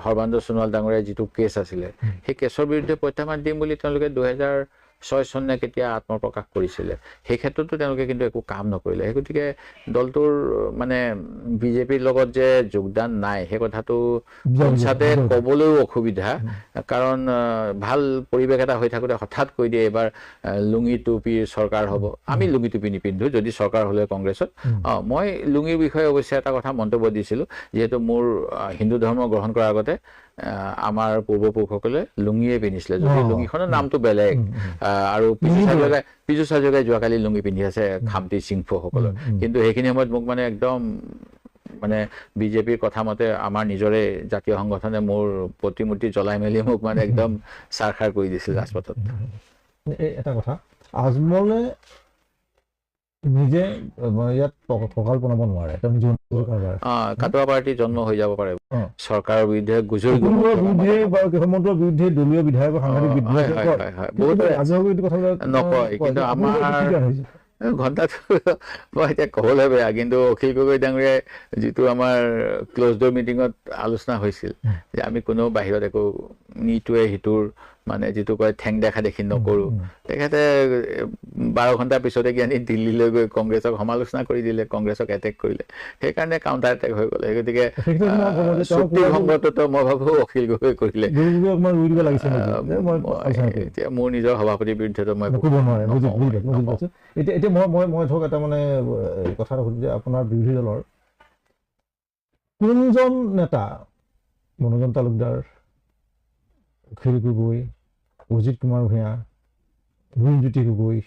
সৰ্বানন্দ সোণোৱাল ডাঙৰীয়াৰ যিটো কেছ আছিলে সেই কেছৰ বিৰুদ্ধে প্ৰত্যাহ্বান দিম বুলি তেওঁলোকে 2006 চনে কেতিয়া আত্মপ্ৰকাশ কৰিছিলে সেই ক্ষেত্ৰতো তেওঁলোকে কিন্তু একো কাম নকৰিলে সেই গতিকে দলটোৰ মানে বিজেপিৰ লগত যে যোগদান নাই সেই কথাটো পঞ্চায়তে ক'বলৈও অসুবিধা কাৰণ ভাল পৰিৱেশ এটা হৈ থাকোঁতে হঠাৎ কৈ দিয়ে এবাৰ লুঙি টুপিৰ চৰকাৰ হ'ব আমি লুঙি টুপি নিপিন্ধো যদি চৰকাৰ হ'লে কংগ্ৰেছত মই লুঙিৰ বিষয়ে অৱশ্যে এটা কথা মন্তব্য দিছিলোঁ যিহেতু মোৰ হিন্দু ধৰ্ম গ্ৰহণ কৰাৰ আগতে আমাৰ পূৰ্বপুৰুষসকলে লুঙিয়ে পিন্ধিছিলে যদি লুঙিখনৰ নামটো বেলেগ আৰু পিছু চাৰ্জগাই যোৱাকালি লুঙি পিন্ধি আছে খামটি সিংফসকলৰ কিন্তু সেইখিনি সময়ত মোক মানে একদম মানে বিজেপিৰ কথা মতে আমাৰ নিজৰে জাতীয় সংগঠনে মোৰ প্ৰতিমূৰ্তি জ্বলাই মেলি মোক মানে একদম চাৰখাৰ কৰি দিছিল ৰাজপথত এটা কথা আজমলে নিজে ইয়াত টকাল বনাব নোৱাৰে কাটোৱা পাৰ্টি জন্ম হৈ যাব পাৰে চৰকাৰৰ বিৰুদ্ধে গুজৰি বিৰুদ্ধে দলীয় বিধায়ক নকয় কিন্তু আমাৰ ঘণ্টাটো মই এতিয়া ক'বলৈ বেয়া কিন্তু অখিল গগৈ ডাঙৰীয়াই যিটো আমাৰ ক্ল'জ ড'ৰ মিটিঙত আলোচনা হৈছিল যে আমি কোনো বাহিৰত একো ইটোৱে সিটোৰ মানে যিটো কয় ঠেং দেখা দেখি নকৰোঁ তেখেতে 12 ঘণ্টাৰ পিছতে কি আনি দিল্লীলৈ গৈ কংগ্ৰেছক সমালোচনা কৰি দিলে কংগ্ৰেছক এটেক কৰিলে সেইকাৰণে কাউণ্টাৰ এটেক হৈ গ'ল সেই গতিকে চুক্তিভংগটোতো মই ভাবোঁ অখিল গগৈ কৰিলে এতিয়া মোৰ নিজৰ সভাপতিৰ বিৰুদ্ধেতো মই এতিয়া মই ধৰক এটা মানে কথা এটা সুধিছোঁ যে আপোনাৰ বিৰোধী দলৰ কোনজন নেতা মনোজন তালুকদাৰ অখিল গগৈ অজিত কুমাৰ ভূঞা গুণজ্যোতি গগৈ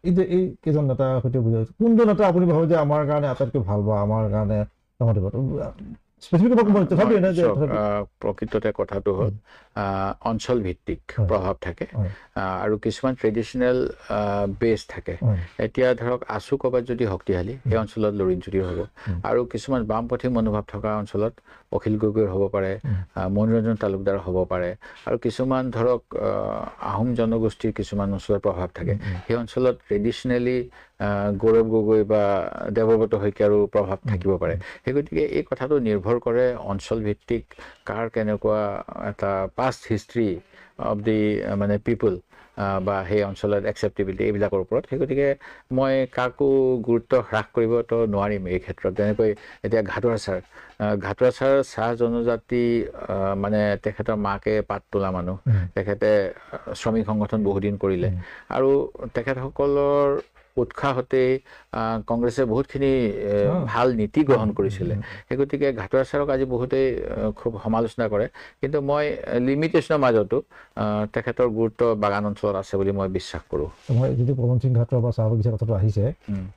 এই কেইজন নেতাৰ সৈতে বুজাই কোনজন নেতা আপুনি ভাবে যে আমাৰ কাৰণে আটাইতকৈ ভাল বা আমাৰ কাৰণে প্ৰকৃততে কথাটো হ'ল অঞ্চল ভিত্তিক প্ৰভাৱ থাকে আৰু কিছুমান ট্ৰেডিশ্যনেল বেছ থাকে এতিয়া ধৰক আছু ক'ৰবাত যদি শক্তিশালী সেই অঞ্চলত লুৰিণজ্যোতিৰ হ'ব আৰু কিছুমান বামপন্থী মনোভাৱ থকা অঞ্চলত অখিল গগৈৰ হ'ব পাৰে মনোৰঞ্জন তালুকদাৰ হ'ব পাৰে আৰু কিছুমান ধৰক আহোম জনগোষ্ঠীৰ কিছুমান অঞ্চলত প্ৰভাৱ থাকে সেই অঞ্চলত ট্ৰেডিশ্যনেলি গৌৰৱ গগৈ বা দেৱব্ৰত শইকীয়াৰো প্ৰভাৱ থাকিব পাৰে সেই গতিকে এই কথাটো নিৰ্ভৰ কৰে অঞ্চল ভিত্তিক কাৰ কেনেকুৱা এটা পাষ্ট হিষ্ট্ৰী অফ দি মানে পিপুল বা সেই অঞ্চলত একচেপ্টেবিলিটি এইবিলাকৰ ওপৰত সেই গতিকে মই কাকো গুৰুত্ব হ্ৰাস কৰিবতো নোৱাৰিম এই ক্ষেত্ৰত যেনেকৈ এতিয়া ঘাটোৱাৰ ছাৰ চাহ জনজাতি মানে তেখেতৰ মাকে পাত তোলা মানুহ তেখেতে শ্ৰমিক সংগঠন বহুদিন কৰিলে আৰু তেখেতসকলৰ উৎসাহতেই কংগ্ৰেছে বহুতখিনি ভাল নীতি গ্ৰহণ কৰিছিলে সেই গতিকে ঘাটোৱাৰ ছাৰক আজি বহুতেই খুব সমালোচনা কৰে কিন্তু মই লিমিটেশ্যনৰ মাজতো তেখেতৰ গুৰুত্ব বাগান অঞ্চলত আছে বুলি মই বিশ্বাস কৰোঁ মই যদি পৱন সিং ঘাটোৱাৰ বা চাহ বাগিচাৰ কথাটো আহিছে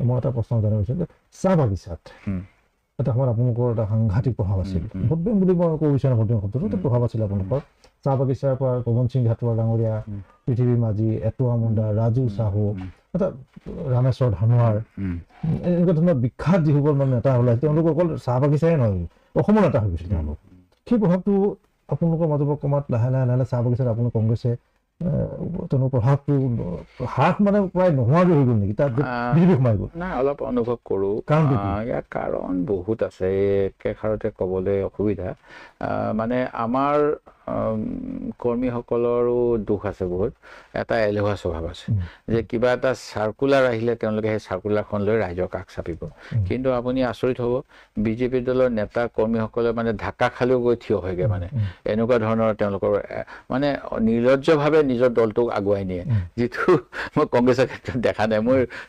মই এটা প্ৰশ্ন জানিব বিচাৰিছোঁ যে চাহ বাগিচাত এটা সময়ত আপোনালোকৰ এটা সাংঘাতিক প্ৰভাৱ আছিল ভোট বেংক বুলি মই ক'ব বিচাৰোঁ ভোট বেংক শব্দটো প্ৰভাৱ আছিল আপোনালোকৰ চাহ বাগিচাৰ পৰা পৱন সিং ঘাটোৱাৰ ডাঙৰীয়া পৃথিৱী মাঝি এটুৱা মুণ্ডা ৰাজু চাহু এটা ৰামেশ্বৰ ধানোৱাৰ এনেকুৱা ধৰণৰ বিখ্যাত যিসকল মানে নেতা ওলাইছে তেওঁলোক অকল চাহ বাগিচাই নহয় অসমৰ নেতা হৈ গৈছিল তেওঁলোক সেই প্ৰভাৱটো আপোনালোকৰ মাজৰ পৰা কমাত লাহে লাহে চাহ বাগিচাত আপোনাৰ কংগ্ৰেছে তেওঁলোকৰ প্ৰভাৱটো হ্ৰাস মানে প্ৰায় নোহোৱাকৈ হৈ গ'ল নেকি তাত বিজেপি সোমাই গ'ল নাই অলপ অনুভৱ কৰোঁ ইয়াৰ কাৰণ বহুত আছে একেষাৰতে ক'বলৈ অসুবিধা মানে আমাৰ কৰ্মীসকলৰো দুখ আছে বহুত এটা এলেহুৱা স্বভাৱ আছে যে কিবা এটা চাৰ্কুলাৰ আহিলে তেওঁলোকে সেই চাৰ্কুলাৰখন লৈ ৰাইজৰ কাষ চাপিব কিন্তু আপুনি আচৰিত হ'ব বিজেপি দলৰ নেতা কৰ্মীসকলে মানে ঢাকা খালেও গৈ থিয় হয়গৈ মানে এনেকুৱা ধৰণৰ তেওঁলোকৰ মানে নিৰ্লজ্জভাৱে নিজৰ দলটোক আগুৱাই নিয়ে যিটো মই কংগ্ৰেছৰ ক্ষেত্ৰত দেখা নাই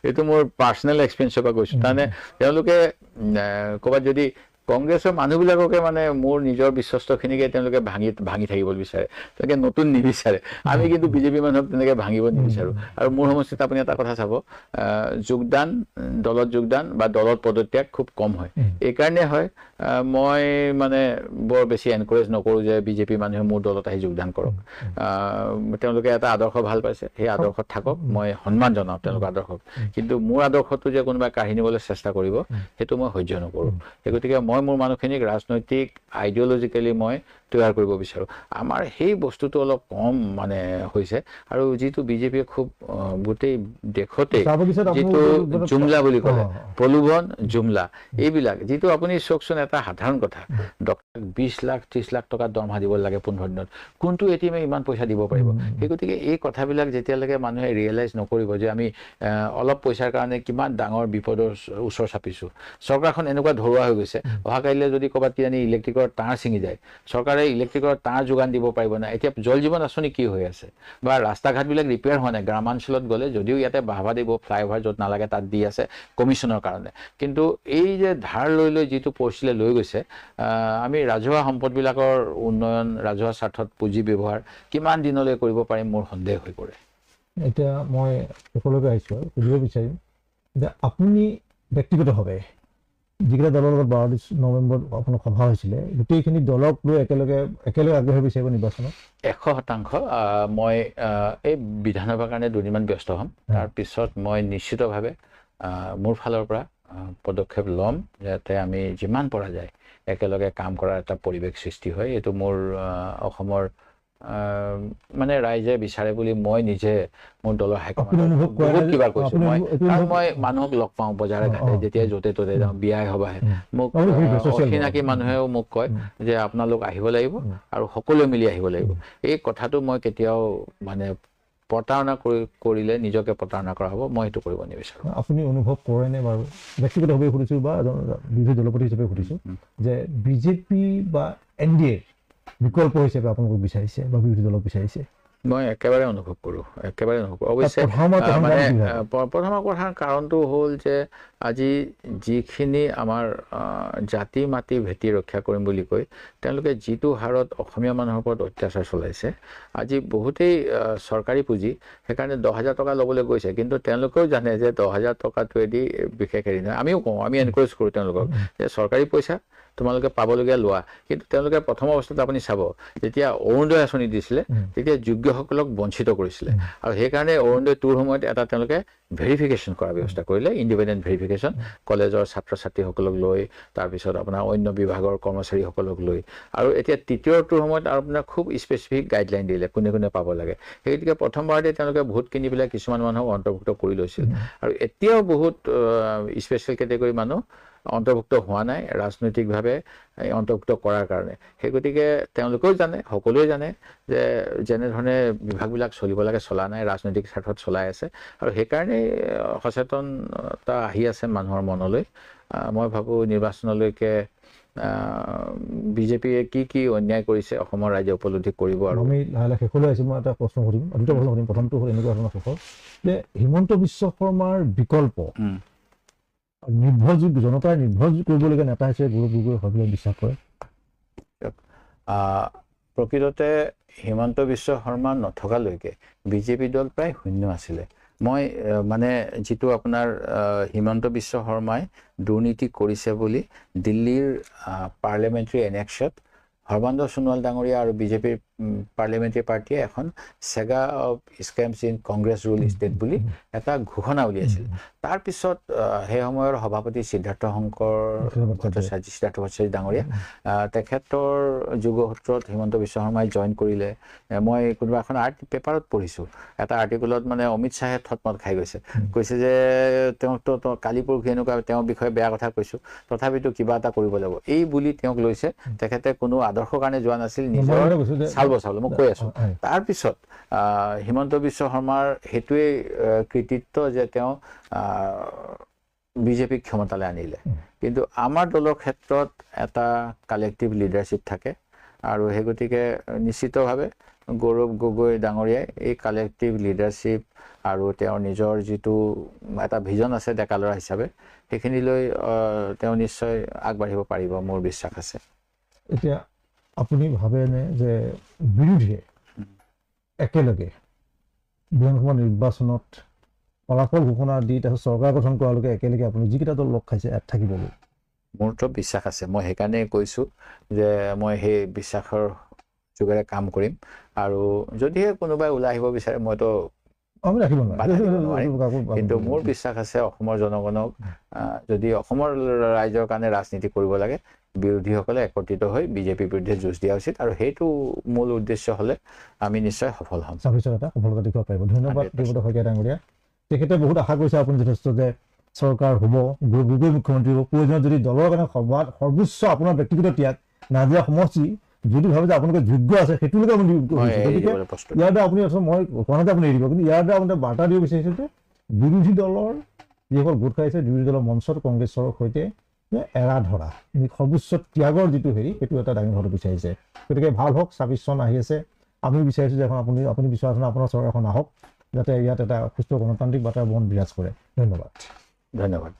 এইটো মোৰ পাৰ্চনেল এক্সপিৰিয়েঞ্চৰ পৰা কৈছোঁ তাৰমানে তেওঁলোকে ক'ৰবাত যদি কংগ্ৰেছৰ মানুহবিলাককে মানে মোৰ নিজৰ বিশ্বস্তখিনিকে তেওঁলোকে ভাঙি থাকিব বিচাৰে তেওঁলোকে নতুন নিবিচাৰে আমি কিন্তু বিজেপি মানুহক তেনেকৈ ভাঙিব নিবিচাৰোঁ আৰু মোৰ সমষ্টিত আপুনি এটা কথা চাব দলত যোগদান বা দলত পদত্যাগ খুব কম হয় এইকাৰণে হয় মই মানে বৰ বেছি এনকাৰেজ নকৰোঁ যে বিজেপি মানুহে মোৰ দলত আহি যোগদান কৰক। তেওঁলোকে এটা আদৰ্শ ভাল পাইছে, সেই আদৰ্শত থাকক, মই সন্মান জনাওঁ তেওঁলোকৰ আদৰ্শক। কিন্তু মোৰ আদৰ্শটো যে কোনোবাই কাঢ়ি নিবলৈ চেষ্টা কৰিব, সেইটো মই সহ্য নকৰোঁ। সেই গতিকে মই মোৰ মানুহখিনিক ৰাজনৈতিক আইডিঅ'লজিকেলি মই তৈয়াৰ কৰিব বিচাৰোঁ। আমাৰ সেই বস্তুটো অলপ কম মানে হৈছে, আৰু যিটো বিজেপিয়ে খুব গোটেই দেশতেই যিটো জুমলা বুলি ক'লে, প্ৰলোভন জুমলা, এইবিলাক যিটো আপুনি চাওকচোন, এটা সাধাৰণ কথা, ডক্টৰক 20 লাখ 30 লাখ টকা দৰমহা দিব লাগে 15 দিনত, কোনটো এটিএমে ইমান পইচা দিব পাৰিব? সেই গতিকে এই কথাবিলাক যেতিয়ালৈকে মানুহে ৰিয়েলাইজ নকৰিব যে আমি অলপ পইচাৰ কাৰণে কিমান ডাঙৰ বিপদৰ ওচৰ চাপিছোঁ। চৰকাৰখন এনেকুৱা ধৰুৱা হৈ গৈছে, অহাকালিলৈ যদি ক'ৰবাত কিজানি ইলেক্ট্ৰিকৰ তাঁৰ ছিঙি যায়, চৰকাৰে ইলেক্ট্ৰিকৰ তাঁৰ যোগান দিব পাৰিব নাই। এতিয়া জল জীৱন আঁচনি কি হৈ আছে, বা ৰাস্তা ঘাটবিলাক ৰিপেয়াৰ হোৱা নাই। গ্ৰামাঞ্চলত গ'লে যদিও ইয়াতে বাহবা দিব, ফ্লাইঅভাৰ য'ত নালাগে তাত দি আছে কমিশ্যনৰ কাৰণে, কিন্তু এই যে ধাৰ লৈ লৈ যিটো পৰিস্থিতিলৈ লৈ গৈছে, আমি ৰাজহুৱা সম্পদবিলাকৰ উন্নয়ন, ৰাজহুৱা স্বাৰ্থত পুঁজি ব্যৱহাৰ কিমান দিনলৈ কৰিব পাৰিম, মোৰ সন্দেহ হৈ পৰে। এতিয়া মই সকলোকে আহিছোঁ আৰু সুধিব বিচাৰিম যে আপুনি ব্যক্তিগতভাৱে যিকেইটা দলৰ লগত 12 নৱেম্বৰত আপোনাৰ সভা হৈছিলে, গোটেইখিনি দলক লৈ একেলগে আগবাঢ়িব বিচাৰিব নিৰ্বাচনত? 100%। মই এই বিধানসভাৰ কাৰণে দুদিনমান ব্যস্ত হ'ম, তাৰপিছত মই নিশ্চিতভাৱে মোৰ ফালৰ পৰা পদক্ষেপ ল'ম যাতে আমি যিমান পৰা যায় একেলগে কাম কৰাৰ এটা পৰিৱেশ সৃষ্টি হয়। এইটো মোৰ অসমৰ মানে ৰাইজে বিচাৰে বুলি মই নিজে মোৰ দলৰ হাইকমাণ্ডক বহুত কিবা কৈছোঁ। কাৰণ মই মানুহক লগ পাওঁ বজাৰে ঘাটে, যেতিয়া য'তে ত'তে যাওঁ, বিয়াই সভাহে, মোক অচিনাকি মানুহেও মোক কয় যে আপোনালোক আহিব লাগিব আৰু সকলোৱে মিলি আহিব লাগিব। এই কথাটো মই কেতিয়াও মানে প্ৰতাৰণা কৰিলে নিজকে প্ৰতাৰণা কৰা হ'ব, মই সেইটো কৰিব নিবিচাৰোঁ। আপুনি অনুভৱ কৰেনে বাৰু, ব্যক্তিগতভাৱে সুধিছোঁ বা এজন বিৰোধী দলপতি হিচাপে সুধিছোঁ, যে বিজেপি বা NDA বিকল্প হিচাপে আপোনালোকক বিচাৰিছে বা বিৰোধী দলক বিচাৰিছে? মই একেবাৰে অনুভৱ কৰোঁ, একেবাৰে অনুভৱ কৰোঁ। অৱশ্যে প্ৰথম কথাৰ কাৰণটো হ'ল যে আজি যিখিনি আমাৰ জাতি মাটি ভেটি ৰক্ষা কৰিম বুলি কৈ তেওঁলোকে যিটো হাৰত অসমীয়া মানুহৰ ওপৰত অত্যাচাৰ চলাইছে, আজি বহুতেই চৰকাৰী পুঁজি, সেইকাৰণে 10,000 টকা ল'বলৈ গৈছে, কিন্তু তেওঁলোকেও জানে যে 10,000 টকাটোৱেদি বিশেষ হেৰি নহয়। আমিও কওঁ, আমি এনকাৰেজ কৰোঁ তেওঁলোকক যে চৰকাৰী পইচা তোমালোকে পাবলগীয়া লোৱা, কিন্তু তেওঁলোকে প্ৰথম অৱস্থাত আপুনি চাব, যেতিয়া অৰুণোদয় আঁচনি দিছিলে তেতিয়া যোগ্যসকলক বঞ্চিত কৰিছিলে, আৰু সেইকাৰণে অৰুণোদয় 2ৰ সময়ত এটা তেওঁলোকে ভেৰিফিকেশ্যন কৰাৰ ব্যৱস্থা কৰিলে, ইণ্ডিপেণ্ডেণ্ট ভেৰিফিকেশ্যন, কলেজৰ ছাত্ৰ ছাত্ৰীসকলক লৈ, তাৰপিছত আপোনাৰ অন্য বিভাগৰ কৰ্মচাৰীসকলক লৈ, আৰু এতিয়া 3য়টোৰ সময়ত আৰু আপোনাৰ খুব স্পেচিফিক গাইডলাইন দিলে কোনে কোনে পাব লাগে। সেই গতিকে প্ৰথমবাৰতে তেওঁলোকে ভোট কিনি পেলাই কিছুমান মানুহক অন্তৰ্ভুক্ত কৰি লৈছিল, আৰু এতিয়াও বহুত স্পেচিয়েল কেটেগৰী মানুহ অন্তৰ্ভুক্ত হোৱা নাই ৰাজনৈতিকভাৱে অন্তৰ্ভুক্ত কৰাৰ কাৰণে। সেই গতিকে তেওঁলোকেও জানে, সকলোৱে জানে যে যেনেধৰণে বিভাগবিলাক চলিব লাগে চলা নাই, ৰাজনৈতিক স্বাৰ্থত চলাই আছে, আৰু সেইকাৰণেই সচেতনতা আহি আছে মানুহৰ মনলৈ। মই ভাবোঁ নিৰ্বাচনলৈকে বিজেপিয়ে কি অন্যায় কৰিছে অসমৰ ৰাইজে উপলব্ধি কৰিব। আৰু আমি লাহে লাহে শেষলৈ আহিছোঁ, মই এটা প্ৰশ্ন সুধিম, দুটা প্ৰশ্ন সুধিম। প্ৰথমটো হ'ল এনেকুৱা ধৰণৰ শেষৰ, যে হিমন্ত বিশ্ব শৰ্মাৰ বিকল্প জনতাৰ নিৰ্ভৰযোগ্য কৰিবলগীয়া নেতা হিচাপে গৌৰৱ গগৈ ভাৱে বিশ্বাস কৰে? প্ৰকৃততে হিমন্ত বিশ্ব শৰ্মা নথকালৈকে বিজেপি দল প্ৰায় শূন্য আছিলে। মই মানে যিটো আপোনাৰ হিমন্ত বিশ্ব শৰ্মাই দুৰ্নীতি কৰিছে বুলি দিল্লীৰ পাৰ্লিয়ামেণ্টাৰী এনেক্সত সৰ্বানন্দ সোণোৱাল ডাঙৰীয়া আৰু বিজেপিৰ পাৰ্লিয়ামেণ্টাৰী পাৰ্টীয়ে এখন saga of scams in Congress rule state বুলি এটা ঘোষণা উলিয়াইছিল। তাৰপিছত সেই সময়ৰ সভাপতি সিদ্ধাৰ্থ ভট্টাচাৰ্য ডাঙৰীয়া, তেখেতৰ যোগসূত্ৰত হিমন্ত বিশ্ব শৰ্মাই জইন কৰিলে। মই কোনোবা এখন পেপাৰত পঢ়িছোঁ, এটা আৰ্টিকলত মানে অমিত শ্বাহে থতমত খাই কৈছে যে তেওঁকতো কালি পৰহি এনেকুৱা তেওঁৰ বিষয়ে বেয়া কথা কৈছোঁ, তথাপিতো কিবা এটা কৰিব লাগিব, এই বুলি তেওঁক লৈছে। তেখেতে কোনো আদৰ্শৰ কাৰণে যোৱা নাছিল, নিজৰ চাল বচাবলৈ, মই কৈ আছোঁ। তাৰপিছত হিমন্ত বিশ্ব শৰ্মাৰ সেইটোৱেই কৃতিত্ব যে তেওঁ বিজেপিক ক্ষমতালৈ আনিলে। কিন্তু আমাৰ দলৰ ক্ষেত্ৰত এটা কালেক্টিভ লিডাৰশ্বিপ থাকে, আৰু সেই গতিকে নিশ্চিতভাৱে গৌৰৱ গগৈ ডাঙৰীয়াই এই কালেক্টিভ লিডাৰশ্বিপ আৰু তেওঁৰ নিজৰ যিটো এটা ভিজন আছে ডেকা ল'ৰা হিচাপে, সেইখিনিলৈ তেওঁ নিশ্চয় আগবাঢ়িব পাৰিব, মোৰ বিশ্বাস আছে। এতিয়া আপুনি ভাবেনে যে বিৰোধীয়ে একেলগে বিধানসভা নিৰ্বাচনত ফলাফল ঘোষণা দি তাৰপিছত চৰকাৰ গঠন কৰালৈকে একেলগে আপুনি যিকেইটা দল লগ খাইছে ইয়াত থাকিবলৈ, মোৰতো বিশ্বাস আছে মই সেইকাৰণে কৈছোঁ যে মই সেই বিশ্বাসৰ যোগেৰে কাম কৰিম আৰু যদিহে কোনোবাই ওলাই আহিব বিচাৰে মইতো আমি ৰাখিব বাধা দিব নোৱাৰিম নোৱাৰিম কিন্তু মোৰ বিশ্বাস আছে অসমৰ জনগণক যদি অসমৰ ৰাইজৰ কাৰণে ৰাজনীতি কৰিব লাগে বিৰোধীসকলে একত্ৰিত হৈ বিজেপিৰ বিৰুদ্ধে যুঁজ দিয়া উচিত আৰু সেইটো মূল উদ্দেশ্য হ'লে আমি নিশ্চয় সফল হ'ম ভৱিষ্যতে সফলতা দেখুৱাব পাৰিব ধন্যবাদ 100% দেৱদত্ত শইকীয়া ডাঙৰীয়া তেখেতে বহুত আশা কৰিছে আপুনি যথেষ্ট যে চৰকাৰ হ'ব গগৈ মুখ্যমন্ত্ৰী হ'ব প্ৰয়োজনত যদি দলৰ কাৰণে সৰ্বোচ্চ আপোনাৰ ব্যক্তিগত ত্যাগ নাজিৰা সমষ্টি যদি ভাবে যে আপোনালোকে যোগ্য আছে সেইটোলৈকে আপুনি গতিকে ইয়াৰ দ্বাৰা আপুনি মই কোৱাতে আপুনি এৰিব কিন্তু ইয়াৰ দ্বাৰা আপুনি বাৰ্তা দিব বিচাৰিছে যে বিৰোধী দলৰ যিসকল গোট খাইছে বিৰোধী দলৰ মঞ্চত কংগ্ৰেছৰ সৈতে এৰা ধৰা সৰ্বোচ্চ ত্যাগৰ যিটো হেৰি সেইটো এটা দাঙি ধৰিব বিচাৰিছে গতিকে ভাল হওক ২৬ চন আহি আছে আমি বিচাৰিছোঁ যে এখন আপুনি বিচৰা ধৰণে আপোনাৰ চৰকাৰখন আহক যাতে ইয়াত এটা সুস্থ গণতান্ত্ৰিক বাতাবৰণ বিৰাজ কৰে ধন্যবাদ ধন্যবাদ